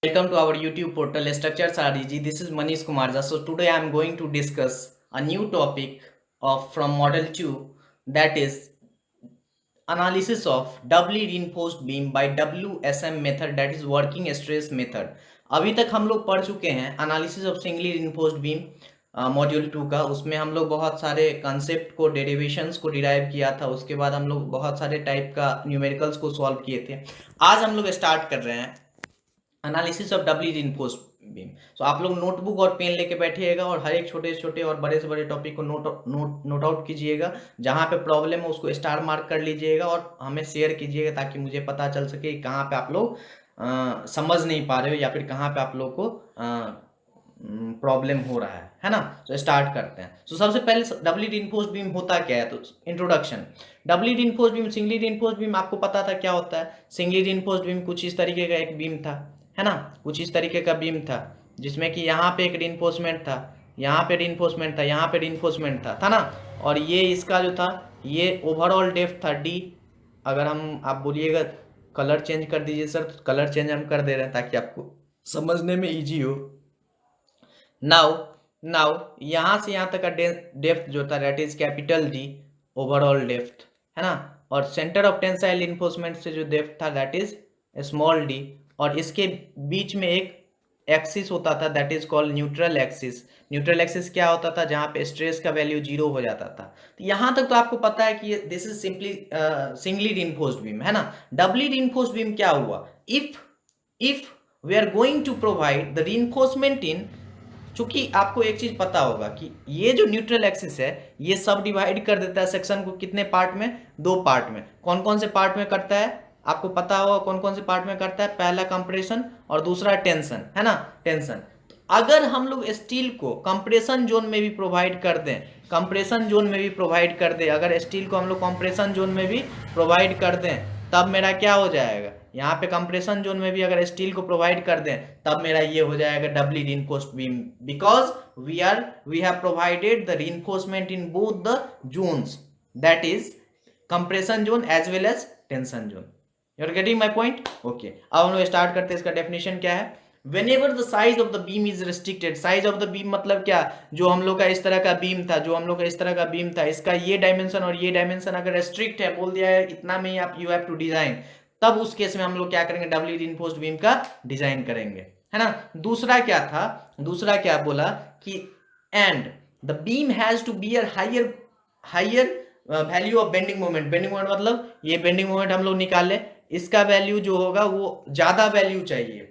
Welcome to our YouTube portal Structures RDG. This is Manish Kumarja. So today I am going to discuss a new topic of from Model 2, that is analysis of doubly reinforced beam by WSM method, that is working stress method. अभी तक हम लोग पढ़ चुके हैं analysis of singly reinforced beam module 2 का। उसमें हम लोग बहुत सारे कंसेप्ट को डेरिवेशंस को डिराइव किया था। उसके बाद हम लोग बहुत सारे टाइप का न्यूमेरिकल्स को सॉल्व किए थे। आज हम लोग स्टार्ट कर रहे हैं analysis of doubly reinforced beam. सो आप लोग नोटबुक और पेन लेके बैठिएगा और हर एक छोटे छोटे और बड़े से बड़े टॉपिक को नोट आउट कीजिएगा। जहाँ पे प्रॉब्लम है उसको स्टार मार्क कर लीजिएगा और हमें शेयर कीजिएगा ताकि मुझे पता चल सके कहाँ पे आप लोग समझ नहीं पा रहे हो या फिर कहाँ पे आप लोग को प्रॉब्लम हो रहा है ना। तो स्टार्ट करते हैं। सो सबसे पहले डबली रिइंफोर्स्ड बीम होता क्या है, तो introduction. Doubly reinforced beam, singly reinforced beam आपको पता था क्या होता है। सिंगली रिइंफोर्स्ड बीम कुछ इस तरीके का एक बीम था, है ना, कुछ इस तरीके का बीम था जिसमें कि यहाँ पे एक रिइंफोर्समेंट था, यहाँ पे रिइंफोर्समेंट था, यहाँ पे रिइंफोर्समेंट था ना। और ये इसका जो था ये ओवरऑल डेप्थ था डी। अगर हम आप बोलिएगा कलर चेंज कर दीजिए सर, तो कलर चेंज हम कर दे रहे हैं ताकि आपको समझने में इजी हो। नाउ नाउ यहाँ से यहाँ तक का डेप्थ जो था that is capital D, overall depth, है ना। और सेंटर ऑफ टेंसाइल इन्फोर्समेंट से जो डेप्थ था दैट इज स्मॉल डी। और इसके बीच में एक एक्सिस होता था that is called neutral axis. Neutral axis क्या होता था, जहाँ पे स्ट्रेस का वैल्यू 0 हो जाता था। तो यहाँ तक तो आपको पता है कि this is simply singly reinforced beam, है ना। डबली रिइंफोर्स्ड बीम क्या हुआ, if we are going to provide the reinforcement in, चूंकि आपको एक चीज पता होगा कि ये जो न्यूट्रल एक्सिस है ये सब डिवाइड कर देता है सेक्शन को कितने पार्ट में, 2 पार्ट में। कौन कौन से पार्ट में करता है आपको पता होगा, कौन कौन से पार्ट में करता है। पहला कंप्रेशन और दूसरा टेंशन, है ना, टेंशन। अगर हम लोग स्टील को कंप्रेशन जोन में भी प्रोवाइड कर दें, कंप्रेशन जोन में भी प्रोवाइड कर दें, अगर स्टील को हम लोग कंप्रेशन जोन में भी प्रोवाइड कर दें, तब मेरा क्या हो जाएगा, यहाँ पे कंप्रेशन जोन में भी अगर स्टील को प्रोवाइड कर दें तब मेरा ये हो जाएगा doubly reinforced beam, because we have provided the reinforcement in both the zones, that is compression zone as well as tension zone. You are getting my point? Okay, अब हम लोग स्टार्ट करते हैं। इसका डेफिनेशन क्या है, whenever the size of the beam is restricted, size of the beam मतलब क्या, जो हम लोग का इस तरह का बीम था, जो हम लोग का इस तरह का बीम था, इसका ये डायमेंशन और ये डायमेंशन अगर रेस्ट्रिक्ट है, बोल दिया है इतना में ही आप यू हैव टू डिजाइन, तब उस केस में हम लोग क्या करेंगे, डबली रिइंफोर्स्ड बीम का डिजाइन करेंगे, है ना। दूसरा क्या था, दूसरा क्या बोला कि end the beam has to bear higher value of bending moment. Bending moment मतलब ये बेंडिंग मोमेंट हम लोग निकाले, इसका वैल्यू जो होगा वो ज्यादा वैल्यू चाहिए।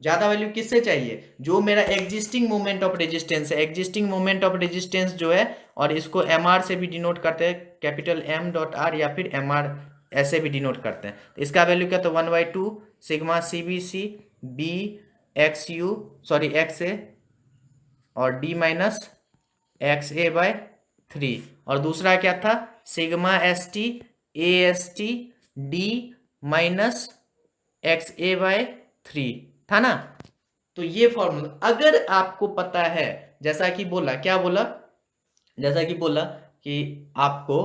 ज्यादा वैल्यू किससे चाहिए, जो मेरा एग्जिस्टिंग मोमेंट ऑफ रेजिस्टेंस है, एग्जिस्टिंग मोमेंट ऑफ रेजिस्टेंस जो है, और इसको एम आर से भी डिनोट करते हैं, कैपिटल एम डॉट आर या फिर एम आर ऐसे भी डिनोट करते हैं। तो इसका वैल्यू क्या, तो 1/2 sigma c b c b x u sorry x a और d minus x a by 3। और दूसरा क्या था, sigma S t a S t d minus x a by 3 था ना। तो ये फॉर्मूला अगर आपको पता है, जैसा कि बोला, क्या बोला, जैसा कि बोला कि आपको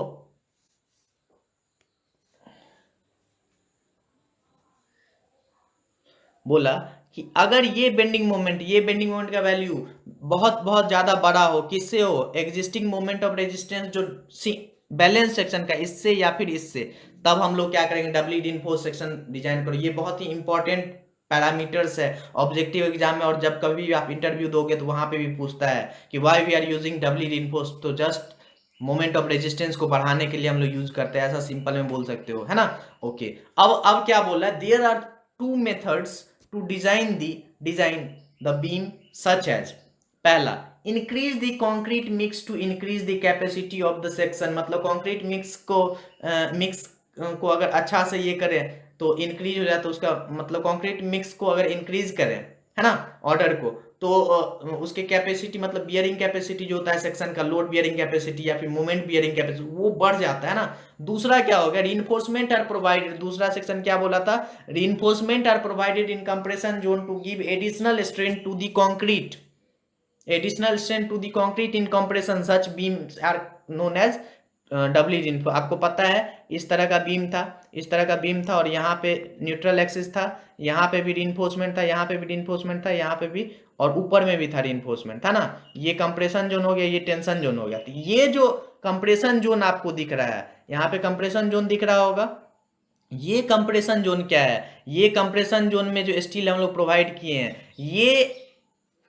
बोला कि अगर ये बेंडिंग मोमेंट का वैल्यू बहुत बहुत ज्यादा बड़ा हो, किससे हो, एग्जिस्टिंग मोमेंट ऑफ रेजिस्टेंस जो बैलेंस सेक्शन का, इससे या फिर इससे, तब हम लोग क्या करेंगे, डबली रिइंफोर्स्ड सेक्शन डिजाइन करो। ये बहुत ही इंपॉर्टेंट पैरामीटर्स है ऑब्जेक्टिव एग्जाम में, और जब कभी भी आप इंटरव्यू दोगे तो वहां पे भी पूछता है कि why we are using doubly reinforced, तो जस्ट मोमेंट ऑफ रेजिस्टेंस को बढ़ाने के लिए हम लोग यूज करते हैं, ऐसा सिंपल में बोल सकते हो, है ना। ओके, अब क्या बोला है, there are 2 methods to design the beam such as, पहला increase the concrete mix to increase the capacity of the section, मतलब कंक्रीट मिक्स को अगर अच्छा से ये करें तो इंक्रीज हो जाता है उसका, मतलब कंक्रीट मिक्स को अगर इंक्रीज करें, है ना, ऑर्डर को, तो उसके कैपेसिटी मतलब बियरिंग कैपेसिटी जो होता है सेक्शन का, लोड बियरिंग कैपेसिटी या फिर मोमेंट बियरिंग कैपेसिटी, वो बढ़ जाता है ना। दूसरा क्या हो गया, रीइंफोर्समेंट आर प्रोवाइडेड, दूसरा सेक्शन क्या बोला था, reinforcement are provided in compression zone to give additional strength to the concrete, additional strength to the concrete in compression, such beams are known as doubly enforce आपको पता है इस तरह का बीम था, इस तरह का बीम था और यहाँ पे न्यूट्रल एक्सिस था, यहाँ पे भी रीइंफोर्समेंट था, यहाँ पे भी रीइंफोर्समेंट था, यहाँ पे भी और ऊपर में भी था रीइंफोर्समेंट था ना। ये कंप्रेशन जोन हो गया, ये टेंशन जोन हो गया। तो ये जो कंप्रेशन जोन आपको दिख रहा है, यहाँ पे कंप्रेशन जोन दिख रहा होगा। ये कंप्रेशन जोन क्या है? ये कंप्रेशन जोन में जो स्टील हम लोग प्रोवाइड किए हैं, ये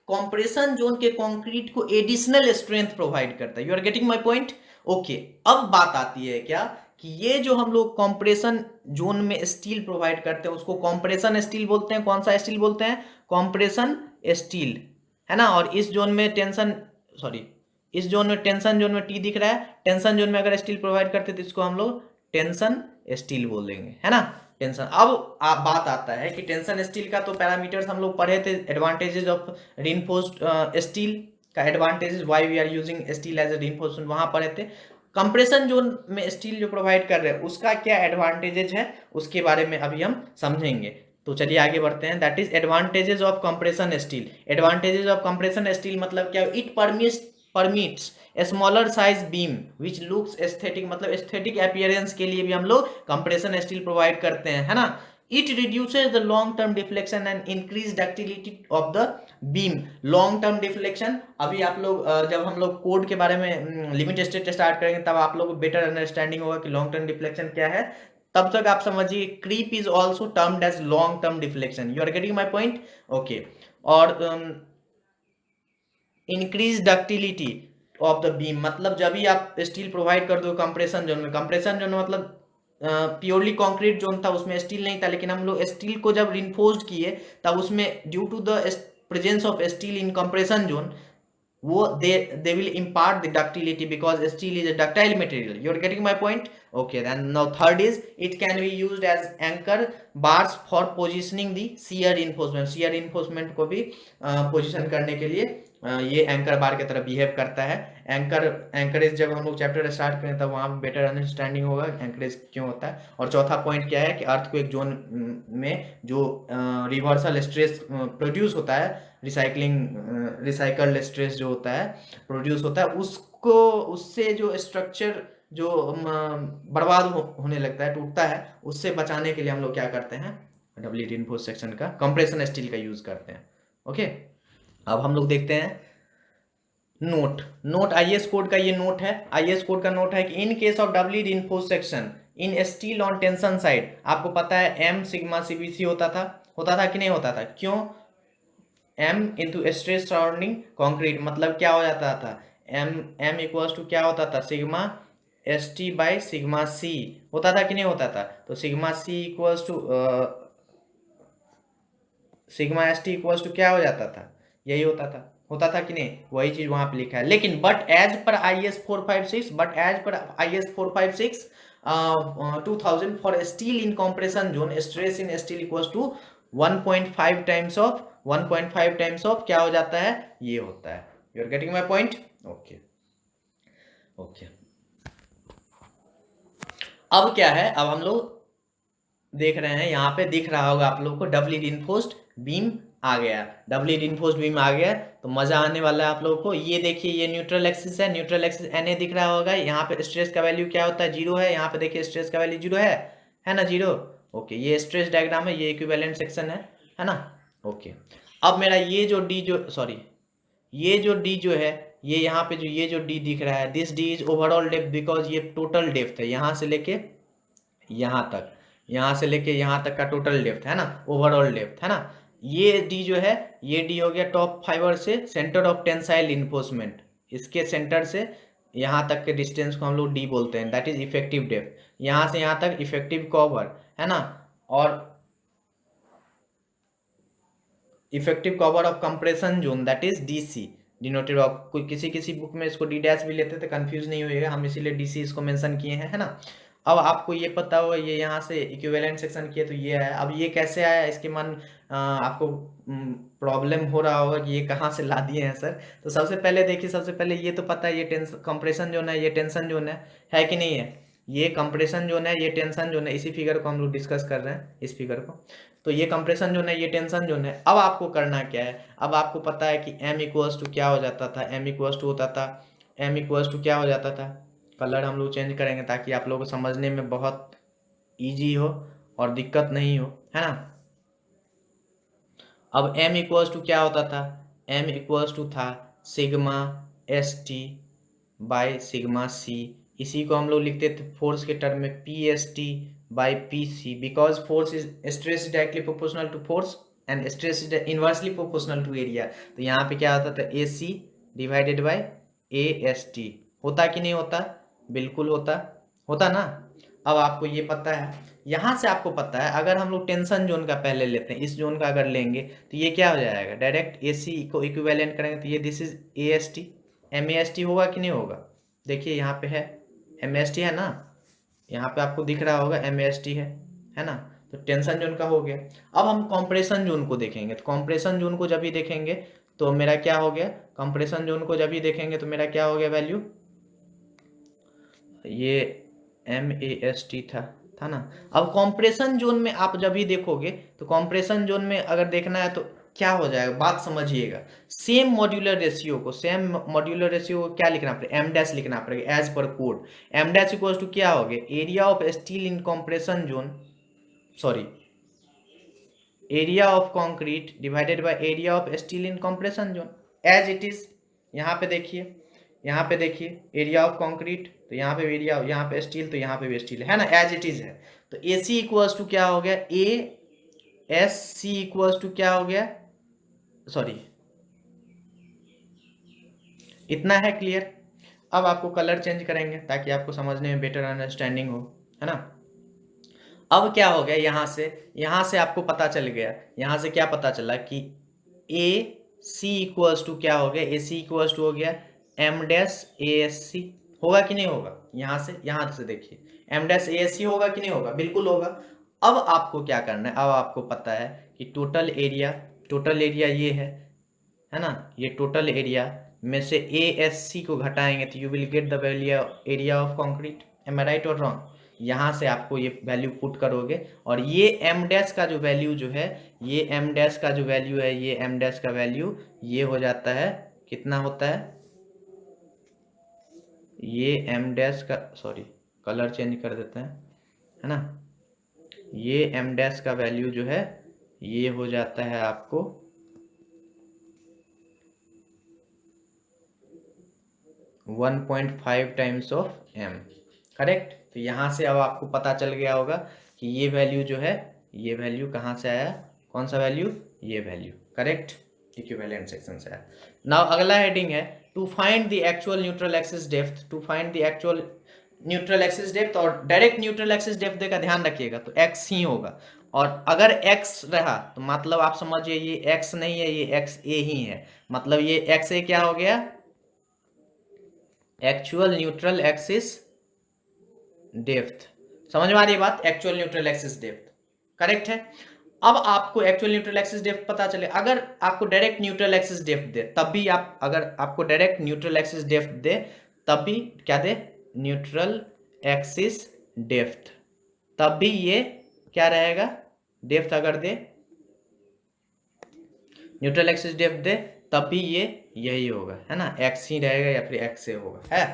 कंप्रेशन जोन के कंक्रीट को एडिशनल स्ट्रेंथ प्रोवाइड करता है। You are getting my point? Okay, अब बात आती है क्या कि ये जो हम लोग कंप्रेशन जोन में स्टील प्रोवाइड करते हैं उसको कंप्रेशन स्टील बोलते हैं। कौन सा स्टील बोलते हैं? कंप्रेशन स्टील, है ना। और इस जोन में टेंशन, सॉरी, इस जोन में टेंशन जोन में टी दिख रहा है। टेंशन जोन में अगर स्टील प्रोवाइड करते तो इसको हम लोग टेंशन स्टील बोल देंगे, है ना। टेंशन। अब आप बात आता है कि टेंशन स्टील का तो पैरामीटर्स हम लोग पढ़े थे, एडवांटेजेस ऑफ रीइंफोर्स्ड स्टील का, advantages why we are using steel as a reinforcement, वहां पढ़े थे। कंप्रेशन जोन में स्टील जो प्रोवाइड कर रहे हैं उसका क्या एडवांटेजेस है उसके बारे में अभी हम समझेंगे। तो चलिए आगे बढ़ते हैं। That is advantages of compression steel. Advantages of compression steel मतलब क्या? It permits smaller size beam which looks aesthetic, मतलब एस्थेटिक अपीयरेंस के लिए भी हम लोग कंप्रेशन स्टील प्रोवाइड करते हैं, है ना। It reduces the long term deflection and increase ductility of the beam. Long term deflection, अभी आप लोग जब हम लोग कोड के बारे में लिमिट स्टेट स्टार्ट करेंगे तब आप लोग को बेटर अंडरस्टैंडिंग होगा कि लॉन्ग टर्म डिफ्लेक्शन क्या है। तब तक आप समझिए creep is also termed as long term deflection. You are getting my point? Okay. और increase ductility of the beam, मतलब जब भी आप स्टील प्रोवाइड कर दो कंप्रेशन जोन में, कंप्रेशन जोन मतलब प्योरली कंक्रीट जोन था, उसमें स्टील नहीं था, लेकिन हम लोग स्टील को जब रिइंफोर्स्ड किए तब उसमें due to the presence of steel in compression zone वो they will impart the ductility because steel is a ductile material. You're getting my point? Okay, then now third is it can be used as anchor bars for positioning the shear reinforcement. shear reinforcement को भी position करने के लिए ये anchor बार की तरह behave करता है। एंकरेज जब हम लोग चैप्टर स्टार्ट करें तब वहाँ बेटर अंडरस्टैंडिंग होगा एंकरेज क्यों होता है। और चौथा पॉइंट क्या है कि अर्थक्वेक जोन में जो रिवर्सल स्ट्रेस प्रोड्यूस होता है, रिसाइकल्ड स्ट्रेस जो होता है प्रोड्यूस होता है, उसको उससे जो स्ट्रक्चर जो बर्बाद होने लगता है, टूटता है, उससे बचाने के लिए हम लोग क्या करते हैं? डबली रिइंफोर्स्ड सेक्शन का, कंप्रेशन स्टील का यूज करते हैं। ओके, अब हम लोग देखते हैं नोट आईएस कोड का। ये नोट है, आईएस कोड का नोट है कि in case of doubly reinforced section in steel on tension side, आपको पता है एम सिग्मा सीबीसी होता था कि नहीं होता था? क्यों? M into stress surrounding concrete, मतलब क्या हो जाता था? एम इक्वल्स टू क्या होता था? Sigma S T by sigma C होता था कि नहीं होता था? तो sigma C equals to sigma S T equals to क्या हो जाता था? यही होता था कि नहीं? वही चीज वहां पे लिखा है। लेकिन but as per I S 456 2000 for steel in compression zone stress in steel equals to 1.5 times of क्या हो जाता है? ये होता है। You are getting my point? Okay. अब क्या है? अब हम लोग देख रहे हैं, यहाँ पे दिख रहा होगा आप लोगों को डबली रिइंफोर्स्ड बीम आ गया। डबली रिइंफोर्स्ड बीम आ गया तो मजा आने वाला है आप लोगों को। ये देखिए, ये न्यूट्रल एक्सिस है, न्यूट्रल एक्सिस एनए दिख रहा होगा। यहाँ पे स्ट्रेस का वैल्यू क्या होता है? 0 है। यहाँ पे देखिए स्ट्रेस का वैल्यू 0 है ना, 0। ओके, ये स्ट्रेस डायग्राम है, ये इक्विवेलेंट सेक्शन है ना। ओके, अब मेरा ये जो डी जो है, ये यहाँ पे ये जो डी दिख रहा है, this D is overall depth because ये टोटल डेप्थ है, यहाँ से लेके यहाँ तक का टोटल डेप्थ है ना, ओवरऑल डेप्थ है ना। ये डी जो है, ये डी हो गया टॉप फाइबर से सेंटर ऑफ टेंसाइल रिइंफोर्समेंट, इसके सेंटर से यहाँ तक के डिस्टेंस को हम लोग डी बोलते हैं, दैट इज इफेक्टिव डेप्थ। यहाँ से यहाँ तक इफेक्टिव कवर है ना, और effective cover of compression zone that is DC, denoted of. कोई किसी बुक में इसको डी डैश भी लेते थे, कंफ्यूज नहीं होइएगा, हम इसीलिए डीसी इसको मेंशन किए हैं, है ना। अब आपको ये पता होगा, ये यहाँ से इक्विवेलेंट सेक्शन किया तो ये आया। अब ये कैसे आया, इसके मन आपको प्रॉब्लम हो रहा होगा कि ये कहाँ से ला दिए हैं सर। तो सबसे पहले देखिए, सबसे पहले ये तो पता है, ये कंप्रेशन जोन है, ये टेंशन जोन है कि नहीं है? ये कंप्रेशन जोन है, ये टेंशन जोन है। इसी फिगर को हम लोग डिस्कस कर रहे हैं, इस फिगर को। तो ये कंप्रेशन जोन है, ये टेंशन जोन है। अब आपको करना क्या है? अब आपको पता है कि एम इक्वल्स टू क्या हो जाता था? एम इक्वल्स टू क्या हो जाता था? कलर हम लोग चेंज करेंगे ताकि आप लोगों को समझने में बहुत ईजी हो और दिक्कत नहीं हो, है ना। अब m इक्वल्स टू क्या होता था, m इक्वल्स टू था sigma S T by sigma C. इसी को हम लोग लिखते थे फोर्स के टर्म में p s T by p c, because force is stress is directly proportional to force and stress is inversely proportional to area. तो यहाँ पे क्या होता था, a c divided by a S t. होता कि नहीं होता, बिल्कुल होता ना। अब आपको ये पता है, यहाँ से आपको पता है अगर हम लोग टेंशन जोन का पहले लेते हैं, इस जोन का अगर लेंगे तो ये क्या हो जाएगा, डायरेक्ट ए सी को इक्विवेलेंट करेंगे तो ये this is A S T, M A S T होगा कि नहीं होगा। देखिए यहाँ पे है एम एस टी है ना, यहाँ पे आपको दिख रहा होगा एम एस टी है ना। तो टेंशन जोन का हो गया। अब हम कंप्रेशन जोन को देखेंगे, तो कंप्रेशन जोन को जब भी देखेंगे तो मेरा क्या हो गया, कंप्रेशन जोन को जब भी देखेंगे तो मेरा क्या हो गया वैल्यू, ये एम ए एस टी था ना। अब कंप्रेशन जोन में आप जब भी देखोगे तो कंप्रेशन जोन में अगर देखना है तो क्या हो जाएगा, बात समझिएगा। सेम मॉड्यूलर रेशियो को क्या लिखना पड़ेगा, एम डैश लिखना पड़ेगा as per code. M dash equals to क्या हो गया, area of steel in compression zone, sorry area of concrete divided by area of steel in compression zone, as it is. यहाँ पे देखिए एरिया ऑफ कंक्रीट, तो यहाँ पे area, यहाँ पे स्टील, तो यहाँ पे भी स्टील है ना, एज इट इज है। तो ए सी इक्वल्स टू क्या हो गया, A S C equals to क्या हो गया, सॉरी इतना है, क्लियर। अब आपको कलर चेंज करेंगे ताकि आपको समझने में बेटर अंडरस्टैंडिंग हो, है ना। अब क्या हो गया, यहाँ से आपको पता चल गया, यहाँ से क्या पता चला कि ए सी इक्वल्स टू क्या हो गया, ए सी इक्वल्स टू हो गया M dash A S C, होगा कि नहीं होगा। यहाँ से देखिए M dash A S C होगा कि नहीं होगा, बिल्कुल होगा। अब आपको क्या करना है, अब आपको पता है कि टोटल एरिया ये है ना, ये टोटल एरिया में से ए एस सी को घटाएंगे तो you will get the value area of concrete, am I right और रॉन्ग। यहाँ से आपको ये वैल्यू पुट करोगे और ये एम डैश का जो वैल्यू जो है, ये एम डैश का जो वैल्यू है, ये एम डैश का वैल्यू ये हो जाता है, कितना होता है, ये एम डैश का, सॉरी कलर चेंज कर देते हैं, है ना। ये एम डैश का वैल्यू जो है ये हो जाता है आपको 1.5 टाइम्स ऑफ एम, करेक्ट। तो यहाँ से अब आपको पता चल गया होगा कि ये वैल्यू जो है, ये वैल्यू कहाँ से आया, कौन सा वैल्यू, ये वैल्यू, करेक्ट, इक्विवेलेंट सेक्शन से आया। नाउ अगला हेडिंग है to find the actual neutral axis depth, to find the actual neutral axis depth. और डायरेक्ट न्यूट्रल एक्सिस डेप्थ का ध्यान रखिएगा, तो एक्स ही होगा, और अगर एक्स रहा तो मतलब आप समझिए ये एक्स नहीं है, ये एक्स ए ही है, मतलब ये एक्स ए क्या हो गया, एक्चुअल न्यूट्रल एक्सिस डेप्थ। समझ में आ रही है बात, actual neutral axis depth, correct है। अब आपको एक्चुअल न्यूट्रल एक्सिस डेप्थ पता चले, अगर आपको डायरेक्ट न्यूट्रल एक्सिस डेप्थ दे तब भी आप, अगर आपको डायरेक्ट न्यूट्रल एक्सिस डेप्थ दे तब भी क्या दे, न्यूट्रल एक्सिस डेप्थ, तब भी ये क्या रहेगा, डेप्थ अगर दे, न्यूट्रल एक्सिस डेप्थ दे तब भी ये यही होगा, है ना, एक्स ही रहेगा या फिर एक्स से होगा, है,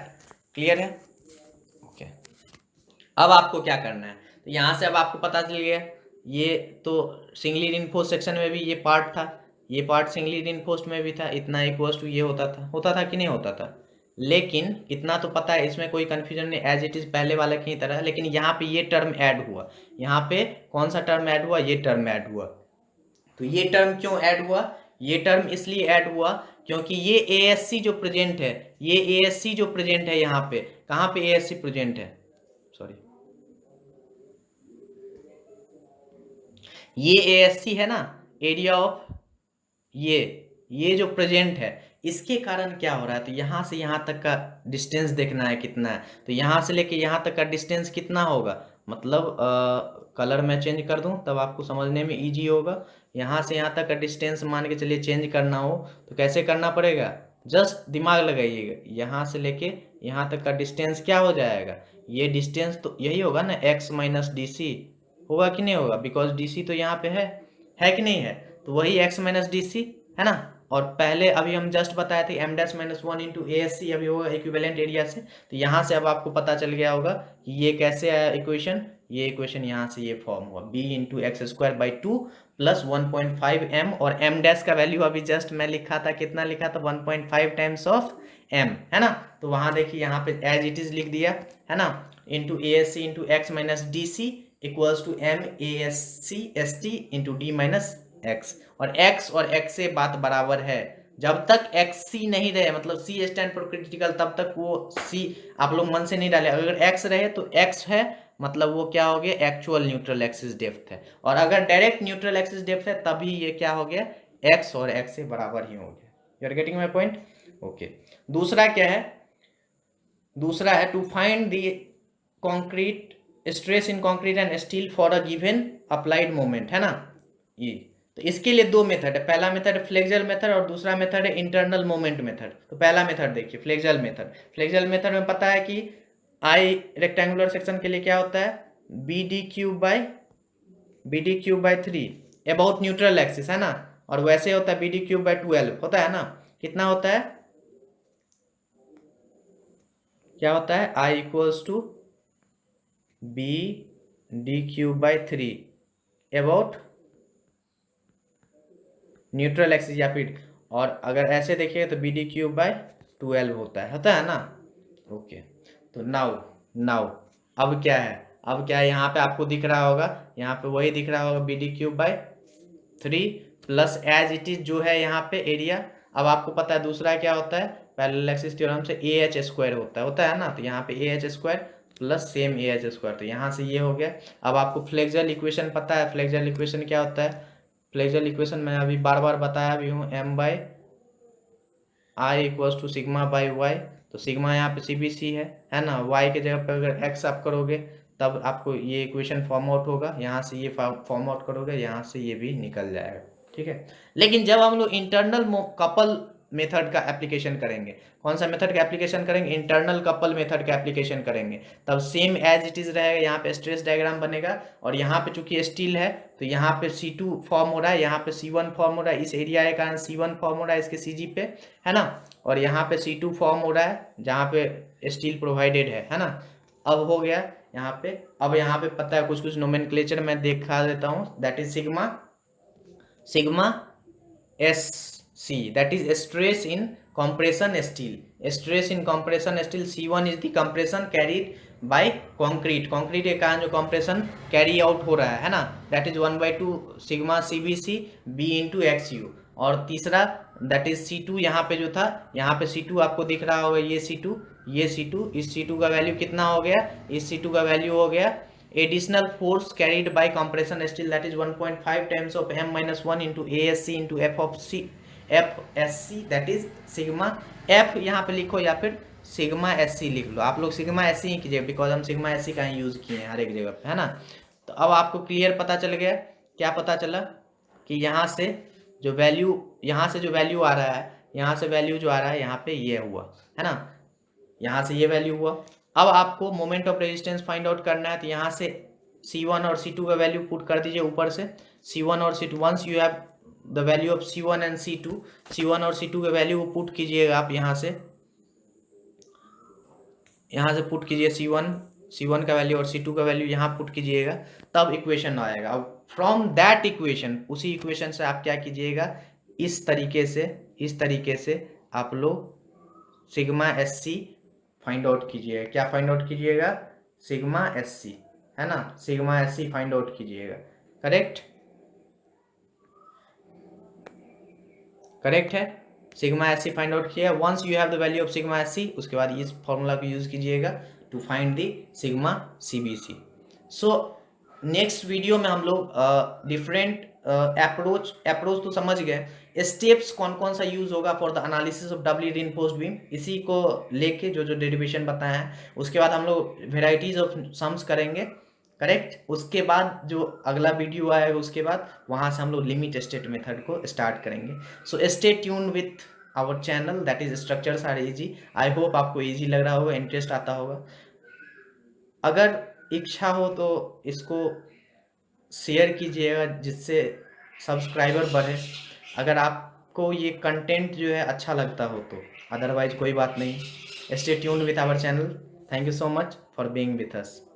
क्लियर है, ओके। अब आपको क्या करना है, तो यहाँ से अब आपको पता चल गया, ये तो सिंगली रिइंफोर्स्ड सेक्शन में भी ये पार्ट था, ये पार्ट सिंगली रिइंफोर्स्ड में भी था, इतना इक्वल्स टू ये होता था कि नहीं होता था। लेकिन इतना तो पता है, इसमें कोई कंफ्यूजन नहीं, एज इट इज पहले वाला की तरह। लेकिन यहाँ पे ये टर्म ऐड हुआ, यहाँ पे कौन सा टर्म ऐड हुआ, ये टर्म ऐड हुआ। तो ये टर्म क्यों ऐड हुआ, ये टर्म इसलिए ऐड हुआ क्योंकि ये ASC जो प्रेजेंट है, ये ASC जो प्रेजेंट है यहाँ पे, कहाँ पे ASC प्रेजेंट है, सॉरी ये ASC है ना, एरिया ऑफ, ये जो प्रेजेंट है, इसके कारण क्या हो रहा है, तो यहाँ से यहाँ तक का डिस्टेंस देखना है कितना है, तो यहाँ से लेके यहाँ तक का डिस्टेंस कितना होगा, मतलब कलर मैं चेंज कर दूं तब आपको समझने में इजी होगा। यहाँ से यहाँ तक का डिस्टेंस मान के चलिए चेंज करना हो तो कैसे करना पड़ेगा, जस्ट दिमाग लगाइएगा, यहाँ से लेके यहाँ तक का डिस्टेंस क्या हो जाएगा, ये डिस्टेंस तो यही होगा ना, x माइनस डी सी, होगा कि नहीं होगा, बिकॉज डी सी तो यहाँ पे है कि नहीं है, तो वही x माइनस डी सी है ना। और पहले अभी हम जस्ट बताए थे M dash minus one into A S C अभी होगा इक्विवेलेंट एरिया से। तो यहाँ से अब आपको पता चल गया होगा कि ये कैसे आया इक्वेशन, ये इक्वेशन यहाँ से ये फॉर्म हुआ B into X square by two plus 1.5 M, और एम डैश का वैल्यू अभी जस्ट मैं लिखा था, कितना लिखा था 1.5 टाइम्स ऑफ एम, है ना। तो वहाँ देखिए यहाँ पे एज इट इज लिख दिया, है ना, into A S C into X minus D C equals to M A S C S T into D minus X. और x से बात बराबर है, जब तक x c नहीं रहे, मतलब c स्टैंड फॉर क्रिटिकल, तब तक वो c आप लोग मन से नहीं डाले। अगर x रहे तो x है, मतलब वो क्या हो गया, एक्चुअल न्यूट्रल एक्सिस डेप्थ है। और अगर डायरेक्ट न्यूट्रल एक्सिस डेप्थ है तभी ये क्या हो गया, x और x से बराबर ही हो गया। You are getting my point? Okay. दूसरा क्या है, दूसरा है to find the concrete stress in concrete and steel for a given applied moment, है ना। ये तो इसके लिए दो मेथड है, पहला मेथड है फ्लेक्सुअल मेथड और दूसरा मेथड है इंटरनल मोमेंट मेथड। तो पहला मेथड देखिए फ्लेक्सुअल मेथड। फ्लेक्सुअल मेथड में पता है कि आई रेक्टेंगुलर सेक्शन के लिए क्या होता है, B D cube by 3 about neutral axis, है ना। और वैसे होता है बी डी क्यूब बाई 12 होता है ना, कितना होता है, क्या होता है, I equals to b D cube by 3 about neutral axis, या फिर और अगर ऐसे देखिएगा तो बी डी क्यूब बाई 12 होता है ना। ओके। तो नाउ नाउ अब क्या है, अब क्या है, यहाँ पे आपको दिख रहा होगा, यहाँ पे वही दिख रहा होगा B D cube by 3 plus as it is जो है यहाँ पे एरिया। अब आपको पता है दूसरा क्या होता है, पैरेलल एक्सिस थ्योरम से ए एच स्क्वायर होता है ना। तो यहाँ पे A H square plus same A H square, तो यहाँ से ये हो गया। अब आपको फ्लेक्सुअल इक्वेशन पता है, फ्लेक्सुअल इक्वेशन क्या होता है, फ्लेक्सुअल इक्वेशन मैं अभी बार बार बताया भी हूँ, M by I equals to sigma by Y. तो सिग्मा यहाँ पे CBC है ना। वाई के जगह पे अगर एक्स आप करोगे तब आपको ये इक्वेशन फॉर्म आउट होगा, यहाँ से ये फॉर्म आउट करोगे, यहाँ से ये भी निकल जाएगा, ठीक है। लेकिन जब हम लोग इंटरनल कपल मेथड का एप्लीकेशन करेंगे, कौन सा मेथड का एप्लीकेशन करेंगे, इंटरनल कपल मेथड का एप्लीकेशन करेंगे, तब सेम एज इट इज रहेगा। यहाँ पे स्ट्रेस डायग्राम बनेगा और यहाँ पे चूंकि स्टील है तो यहाँ पे C2 फॉर्म हो रहा है, यहाँ पे C1 फॉर्म हो रहा है, इस एरिया के कारण C1 फॉर्म हो रहा है इसके CG पे, है ना। और यहाँ पे C2 फॉर्म हो रहा है जहाँ पे स्टील प्रोवाइडेड है ना। अब हो गया यहाँ पे, अब यहाँ पे पता है कुछ कुछ नोमेनक्लेचर मैं दिखा देता हूँ, that is sigma SC, that is stress in compression steel. Stress in compression steel, C1 is the compression carried by concrete के कारण जो compression carry out हो रहा है ना, that is 1/2 sigma CBC B into XU। और तीसरा that is C2, यहाँ पे जो था, यहाँ पे C2 आपको दिख रहा होगा, ये C2, इस C2 का वैल्यू कितना हो गया, इस C2 का वैल्यू हो गया additional force carried by compression steel, that is 1.5 times of m minus 1 into ASC into FSC, that is sigma F यहाँ पे लिखो या फिर सिग्मा SC लिख लो, आप लोग सिग्मा SC ही कीजिए, बिकॉज हम सिग्मा SC का ही यूज किए हैं हर एक जगह पे, है ना। तो अब आपको क्लियर पता चल गया, क्या पता चला कि यहाँ से जो वैल्यू आ रहा है, यहाँ से वैल्यू जो आ रहा है यहाँ पे ये हुआ, है ना, यहाँ से ये वैल्यू हुआ। अब आपको moment of resistance find out करना है, तो यहाँ से C1 और C2 का वैल्यू पुट कर दीजिए ऊपर से, C1 और C2, once you have the value of C1 and C1 और C2 के वैल्यू को पुट कीजिएगा आप यहाँ से पुट कीजिए C1 का वैल्यू और C2 का वैल्यू यहाँ पुट कीजिएगा, तब इक्वेशन आएगा। अब फ्रॉम दैट इक्वेशन, उसी इक्वेशन से आप क्या कीजिएगा, इस तरीके से आप लोग सिग्मा SC फाइंड आउट कीजिएगा। क्या फाइंड आउट कीजिएगा, सिग्मा SC, है ना, सिग्मा SC फाइंड आउट कीजिएगा। करेक्ट है, सिग्मा SC फाइंड आउट किया। Once you have the value of sigma SC, उसके बाद इस फॉर्मूला को यूज कीजिएगा to find the sigma CBC। So next video में हम लोग डिफरेंट अप्रोच तो समझ गए, स्टेप्स कौन कौन सा यूज होगा for the analysis of doubly reinforced beam, इसी को लेके जो डेरिवेशन बताया है। उसके बाद हम लोग वेराइटीज ऑफ सम्स करेंगे, करेक्ट। उसके बाद जो अगला वीडियो आएगा उसके बाद वहाँ से हम लोग लिमिट स्टेट मेथड को स्टार्ट करेंगे। So stay tune with our channel, that is structures are easy. I hope आपको इजी लग रहा होगा, इंटरेस्ट आता होगा। अगर इच्छा हो तो इसको शेयर कीजिएगा जिससे सब्सक्राइबर बढ़े। अगर आप आपको ये कंटेंट जो है अच्छा लगता हो तो, अदरवाइज कोई बात नहीं। Stay tuned with our channel. Thank you so much for being with us.